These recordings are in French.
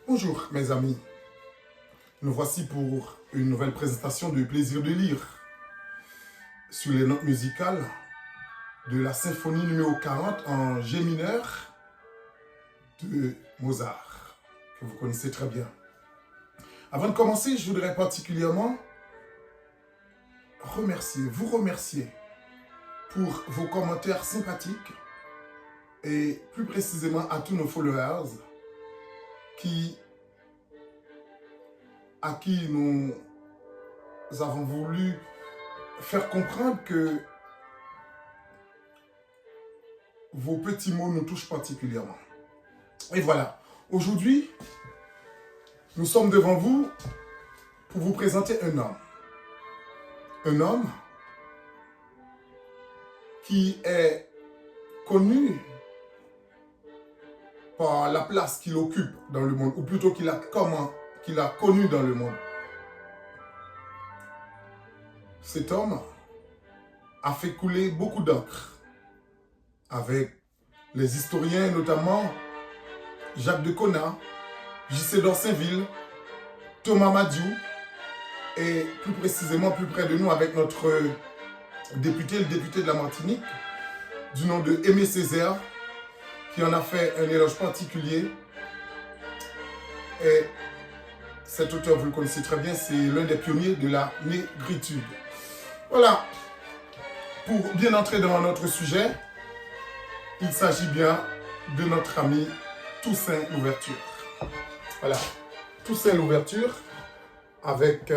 Bonjour mes amis, nous voici pour une nouvelle présentation de Plaisir de lire sur les notes musicales de la symphonie numéro 40 en G mineur de Mozart, que vous connaissez très bien. Avant de commencer, je voudrais particulièrement vous remercier pour vos commentaires sympathiques et plus précisément à tous nos followers à qui nous avons voulu faire comprendre que vos petits mots nous touchent particulièrement. Et voilà, aujourd'hui, nous sommes devant vous pour vous présenter un homme. Un homme qui est connu par la place qu'il occupe dans le monde, ou plutôt qu'il a connu dans le monde. Cet homme a fait couler beaucoup d'encre avec les historiens, notamment Jacques de Caunas, J.C. d'Orsainville, Thomas Madiou, et plus précisément, plus près de nous, avec notre député, le député de la Martinique, du nom de Aimé Césaire, qui en a fait un éloge particulier. Et cet auteur, vous le connaissez très bien, c'est l'un des pionniers de la négritude. Voilà, pour bien entrer dans notre sujet, il s'agit bien de notre ami Toussaint Louverture. Voilà, Toussaint Louverture, avec,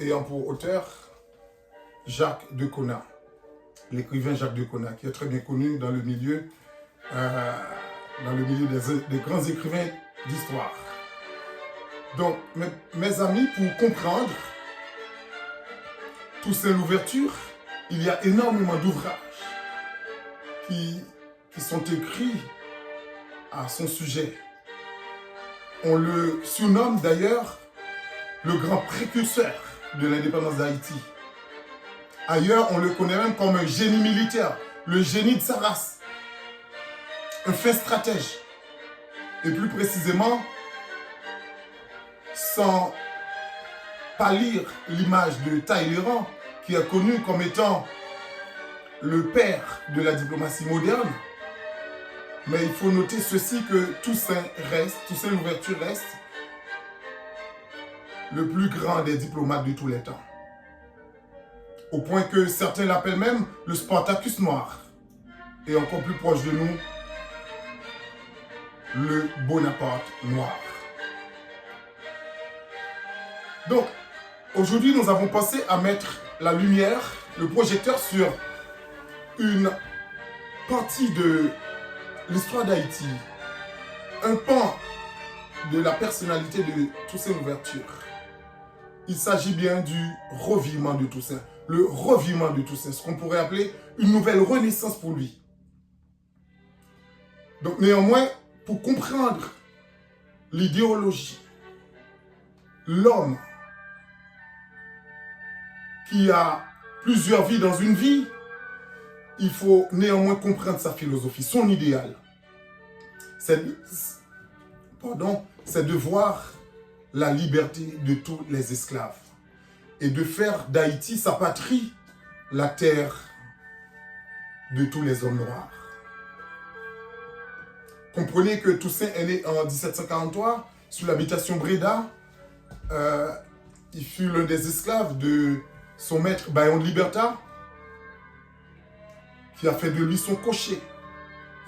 ayant pour auteur Jacques de Caunas, l'écrivain Jacques de Caunas, qui est très bien connu dans le milieu des grands écrivains d'histoire. Donc, mes amis, pour comprendre Toussaint Louverture, il y a énormément d'ouvrages qui sont écrits à son sujet. On le surnomme d'ailleurs le grand précurseur de l'indépendance d'Haïti. Ailleurs, on le connaît même comme un génie militaire, le génie de sa race, un fin stratège. Et plus précisément, sans pâlir l'image de Talleyrand, qui est connu comme étant le père de la diplomatie moderne, mais il faut noter ceci, que Toussaint Louverture reste le plus grand des diplomates de tous les temps. Au point que certains l'appellent même le Spartacus noir. Et encore plus proche de nous, le Bonaparte noir. Donc, aujourd'hui, nous avons pensé à mettre la lumière, le projecteur sur une partie de l'histoire d'Haïti, un pan de la personnalité de Toussaint Louverture. Il s'agit bien du revivement de Toussaint, le revivement de Toussaint, ce qu'on pourrait appeler une nouvelle renaissance pour lui. Donc néanmoins, pour comprendre l'idéologie, l'homme qui a plusieurs vies dans une vie, il faut néanmoins comprendre sa philosophie, son idéal. C'est de voir la liberté de tous les esclaves et de faire d'Haïti sa patrie, la terre de tous les hommes noirs. Comprenez que Toussaint est né en 1743 sous l'habitation Bréda. Il fut l'un des esclaves de son maître Bayon de Liberta, qui a fait de lui son cocher.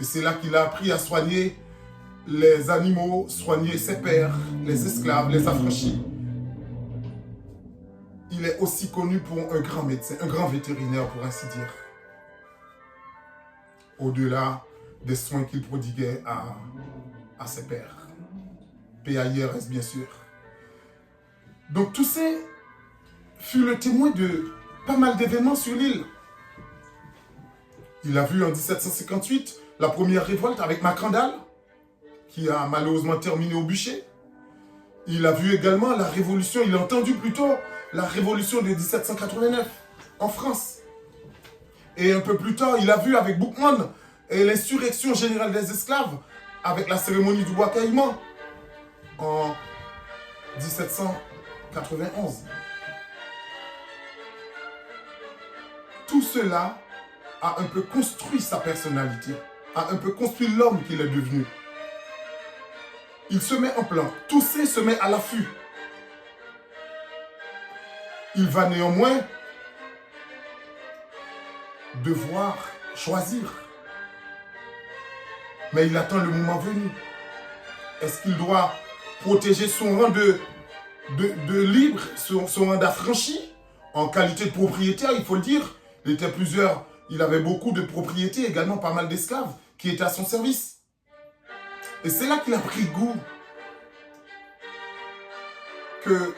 Et c'est là qu'il a appris à soigner les animaux, soigner ses pères, les esclaves, les affranchis. Il est aussi connu pour un grand médecin, un grand vétérinaire pour ainsi dire. Au-delà des soins qu'il prodiguait à ses pères. PAIRS bien sûr. Donc Toussaint fut le témoin de pas mal d'événements sur l'île. Il a vu en 1758 la première révolte avec Macandal, qui a malheureusement terminé au bûcher. Il a vu également la révolution, il a entendu plutôt la révolution de 1789 en France. Et un peu plus tard, il a vu avec Boukman et l'insurrection générale des esclaves avec la cérémonie du bois caïman. en 1791. Tout cela a un peu construit sa personnalité, a un peu construit l'homme qu'il est devenu. Il se met en plan, Toussaint se met à l'affût. Il va néanmoins devoir choisir. Mais il attend le moment venu. Est-ce qu'il doit protéger son rang de libre, son rang d'affranchi, en qualité de propriétaire, il faut le dire. Il avait beaucoup de propriétés, également pas mal d'esclaves qui étaient à son service. Et c'est là qu'il a pris goût que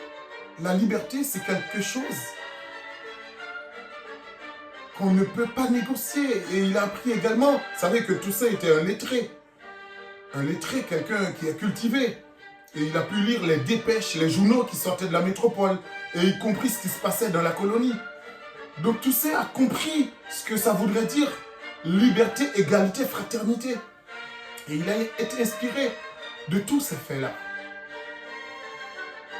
la liberté, c'est quelque chose qu'on ne peut pas négocier. Et il a appris également, vous savez que Toussaint était un lettré. Un lettré, quelqu'un qui est cultivé. Et il a pu lire les dépêches, les journaux qui sortaient de la métropole. Et il comprit ce qui se passait dans la colonie. Donc Toussaint a compris ce que ça voudrait dire. Liberté, égalité, fraternité. Et il a été inspiré de tous ces faits-là.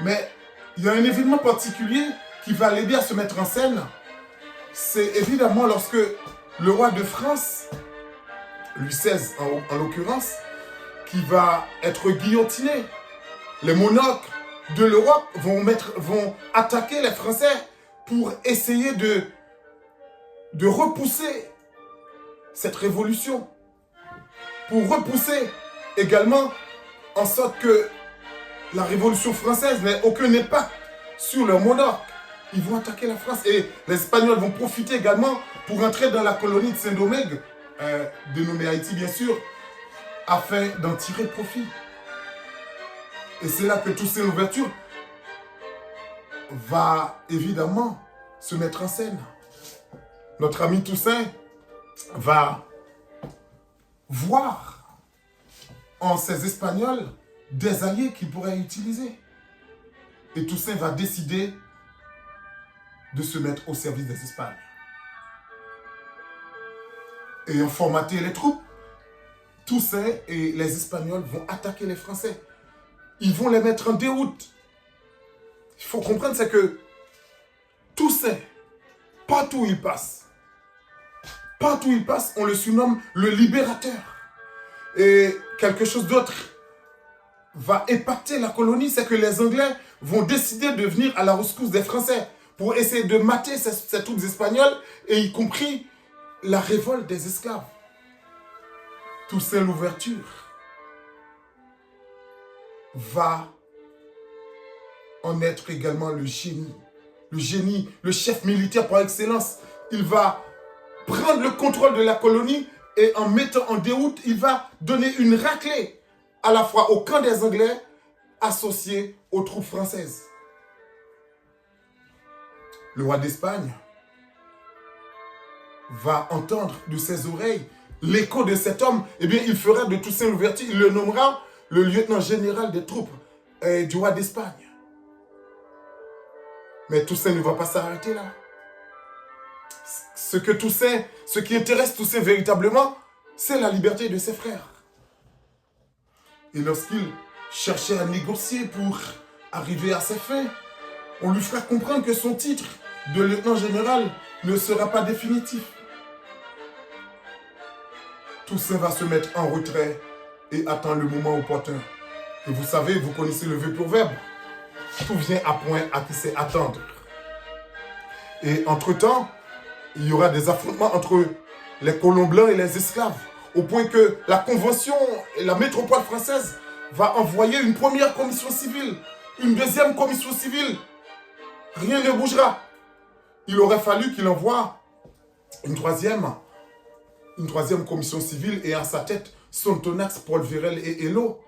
Mais il y a un événement particulier qui va l'aider à se mettre en scène. C'est évidemment lorsque le roi de France, Louis XVI en l'occurrence, qui va être guillotiné. Les monarques de l'Europe vont attaquer les Français pour essayer de repousser cette révolution. Pour repousser également en sorte que la Révolution française n'ait aucun impact sur leur monarque. Ils vont attaquer la France et les Espagnols vont profiter également pour entrer dans la colonie de Saint-Domingue, dénommée Haïti bien sûr, afin d'en tirer profit. Et c'est là que Toussaint Louverture va évidemment se mettre en scène. Notre ami Toussaint va voir en ces Espagnols des alliés qu'il pourrait utiliser. Et Toussaint va décider de se mettre au service des Espagnols. Ayant formaté les troupes, Toussaint et les Espagnols vont attaquer les Français. Ils vont les mettre en déroute. Il faut comprendre, c'est que Toussaint, partout où il passe, on le surnomme le libérateur. Et quelque chose d'autre va impacter la colonie, c'est que les Anglais vont décider de venir à la rescousse des Français pour essayer de mater ces troupes espagnoles, et y compris la révolte des esclaves. Toussaint Louverture va en être également le génie. Le génie, le chef militaire par excellence. Il va prendre le contrôle de la colonie et en mettant en déroute, il va donner une raclée à la fois au camp des Anglais associé aux troupes françaises. Le roi d'Espagne va entendre de ses oreilles l'écho de cet homme. Eh bien, il fera de Toussaint Louverture, il le nommera le lieutenant général des troupes du roi d'Espagne. Mais Toussaint ne va pas s'arrêter là. Ce qui intéresse Toussaint véritablement, c'est la liberté de ses frères. Et lorsqu'il cherchait à négocier pour arriver à ses fins, on lui fera comprendre que son titre de lieutenant général ne sera pas définitif. Toussaint va se mettre en retrait et attend le moment opportun. Et vous savez, vous connaissez le vieux proverbe. Tout vient à point à qui sait attendre. Et entre-temps, il y aura des affrontements entre les colons blancs et les esclaves, au point que la Convention et la métropole française va envoyer une première commission civile, une deuxième commission civile. Rien ne bougera. Il aurait fallu qu'il envoie une troisième commission civile et à sa tête Sontonax, Paul Vérel et Hello.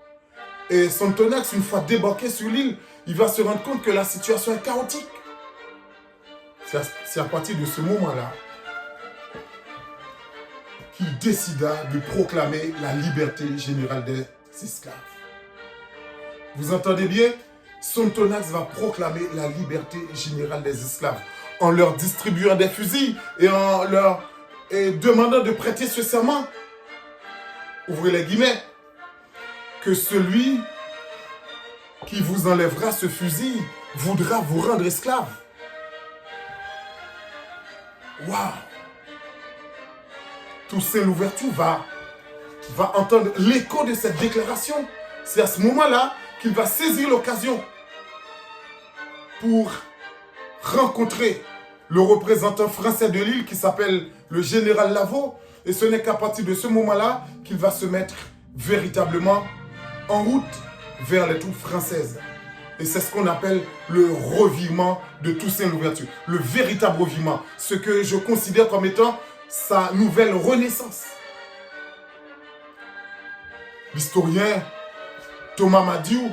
Et Sontonax, une fois débarqué sur l'île, il va se rendre compte que la situation est chaotique. C'est à partir de ce moment-là qu'il décida de proclamer la liberté générale des esclaves. Vous entendez bien? Sontonax va proclamer la liberté générale des esclaves en leur distribuant des fusils et en leur demandant de prêter ce serment, ouvrez les guillemets, que celui qui vous enlèvera ce fusil voudra vous rendre esclave. Waouh! Toussaint Louverture va entendre l'écho de cette déclaration. C'est à ce moment-là qu'il va saisir l'occasion pour rencontrer le représentant français de l'île qui s'appelle le général Lavaux. Et ce n'est qu'à partir de ce moment-là qu'il va se mettre véritablement en route vers les troupes françaises. Et c'est ce qu'on appelle le revirement de Toussaint Louverture. Le véritable revirement. Ce que je considère comme étant sa nouvelle renaissance. L'historien Thomas Madiou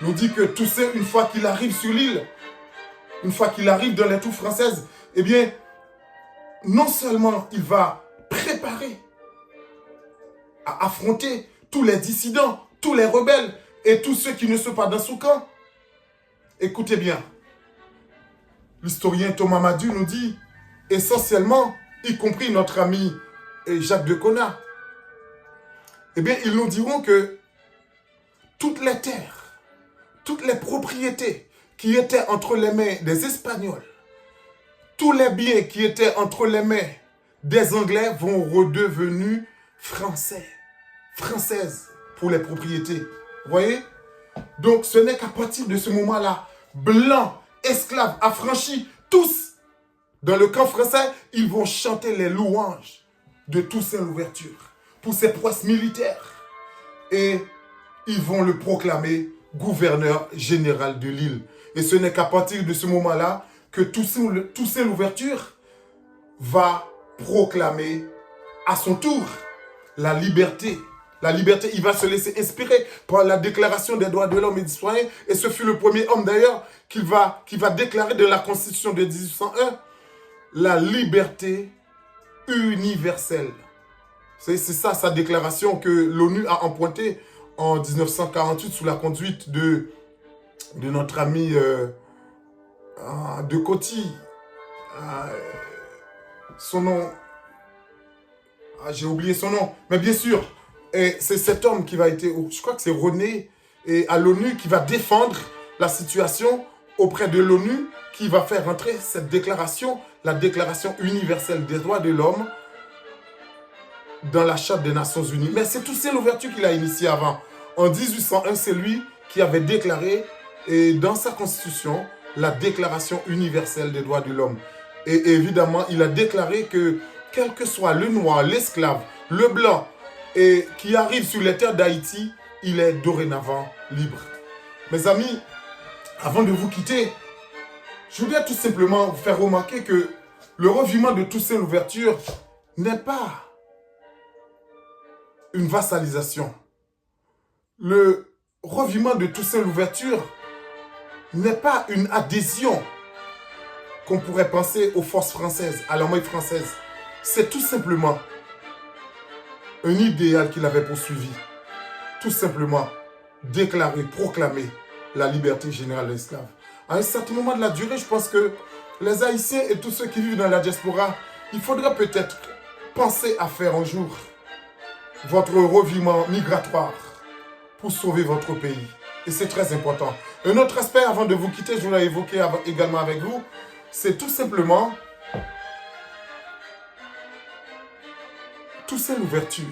nous dit que Toussaint, une fois qu'il arrive sur l'île, une fois qu'il arrive dans les troupes françaises, eh bien, non seulement il va préparer à affronter tous les dissidents, tous les rebelles et tous ceux qui ne sont pas dans son camp. Écoutez bien, l'historien Thomas Madiou nous dit, essentiellement, y compris notre ami Jacques de Cona, eh bien, ils nous diront que toutes les terres, toutes les propriétés qui étaient entre les mains des Espagnols, tous les biens qui étaient entre les mains des Anglais vont redevenir français, françaises pour les propriétés. Vous voyez? Donc, ce n'est qu'à partir de ce moment-là, blancs, esclaves, affranchis, tous, dans le camp français, ils vont chanter les louanges de Toussaint Louverture pour ses prouesses militaires. Et ils vont le proclamer gouverneur général de l'île. Et ce n'est qu'à partir de ce moment-là que Toussaint Louverture va proclamer à son tour la liberté. La liberté, il va se laisser inspirer par la déclaration des droits de l'homme et du citoyen. Et ce fut le premier homme d'ailleurs qui va déclarer de la Constitution de 1801 la liberté universelle. C'est ça sa déclaration que l'ONU a empruntée en 1948 sous la conduite de notre ami de Coty. Son nom, j'ai oublié son nom, mais bien sûr, c'est cet homme qui va être, je crois que c'est René, et à l'ONU qui va défendre la situation auprès de l'ONU, qui va faire entrer cette déclaration, la déclaration universelle des droits de l'homme, dans la Charte des Nations Unies. Mais c'est Toussaint Louverture qui l'a initié avant. En 1801, c'est lui qui avait déclaré, et dans sa constitution, la Déclaration universelle des droits de l'homme. Et évidemment, il a déclaré que, quel que soit le noir, l'esclave, le blanc, et qui arrive sur les terres d'Haïti, il est dorénavant libre. Mes amis, avant de vous quitter, je voudrais tout simplement vous faire remarquer que le revirement de Toussaint Louverture n'est pas une vassalisation. Le revirement de Toussaint Louverture n'est pas une adhésion qu'on pourrait penser aux forces françaises, à l'armée française. C'est tout simplement un idéal qu'il avait poursuivi. Tout simplement déclarer, proclamer la liberté générale de l'esclave. À un certain moment de la durée, je pense que les Haïtiens et tous ceux qui vivent dans la diaspora, il faudra peut-être penser à faire un jour votre revirement migratoire pour sauver votre pays. Et c'est très important. Un autre aspect, avant de vous quitter, je voulais évoquer également avec vous, c'est tout simplement Toussaint Louverture.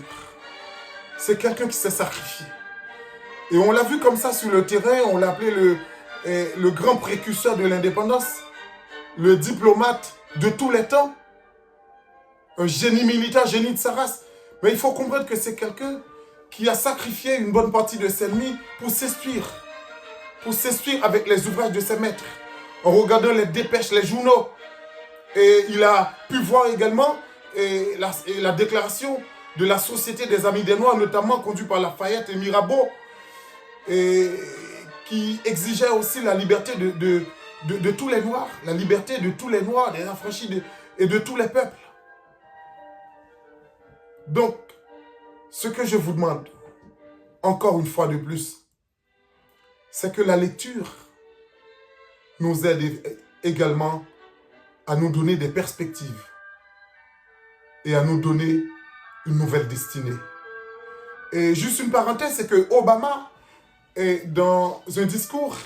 C'est quelqu'un qui s'est sacrifié. Et on l'a vu comme ça sur le terrain, on l'a appelé le grand précurseur de l'indépendance, le diplomate de tous les temps, un génie militaire, génie de sa race. Mais il faut comprendre que c'est quelqu'un qui a sacrifié une bonne partie de ses nuits pour s'instruire avec les ouvrages de ses maîtres, en regardant les dépêches, les journaux. Et il a pu voir également la déclaration de la Société des Amis des Noirs, notamment conduite par Lafayette et Mirabeau, et qui exigeait aussi la liberté de tous les Noirs, la liberté de tous les Noirs, des affranchis et de tous les peuples. Donc, ce que je vous demande, encore une fois de plus, c'est que la lecture nous aide également à nous donner des perspectives et à nous donner une nouvelle destinée. Et juste une parenthèse, c'est que Obama Et dans un discours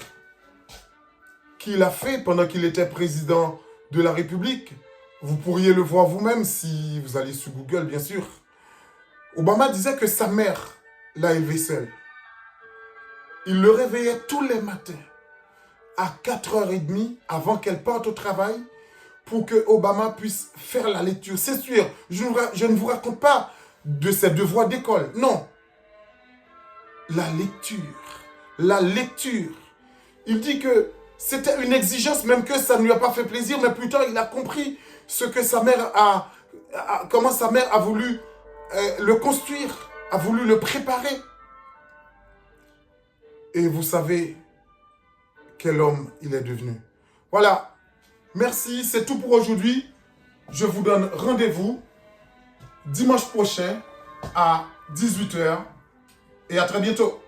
qu'il a fait pendant qu'il était président de la République, vous pourriez le voir vous-même si vous allez sur Google, bien sûr. Obama disait que sa mère l'a élevé seul. Il le réveillait tous les matins à 4h30 avant qu'elle parte au travail pour que Obama puisse faire la lecture. C'est sûr, je ne vous raconte pas de ses devoirs d'école. Non. La lecture. La lecture. Il dit que c'était une exigence, même que ça ne lui a pas fait plaisir, mais plus tard, il a compris ce que sa mère comment sa mère a voulu le construire, a voulu le préparer. Et vous savez quel homme il est devenu. Voilà. Merci, c'est tout pour aujourd'hui. Je vous donne rendez-vous dimanche prochain à 18h et à très bientôt.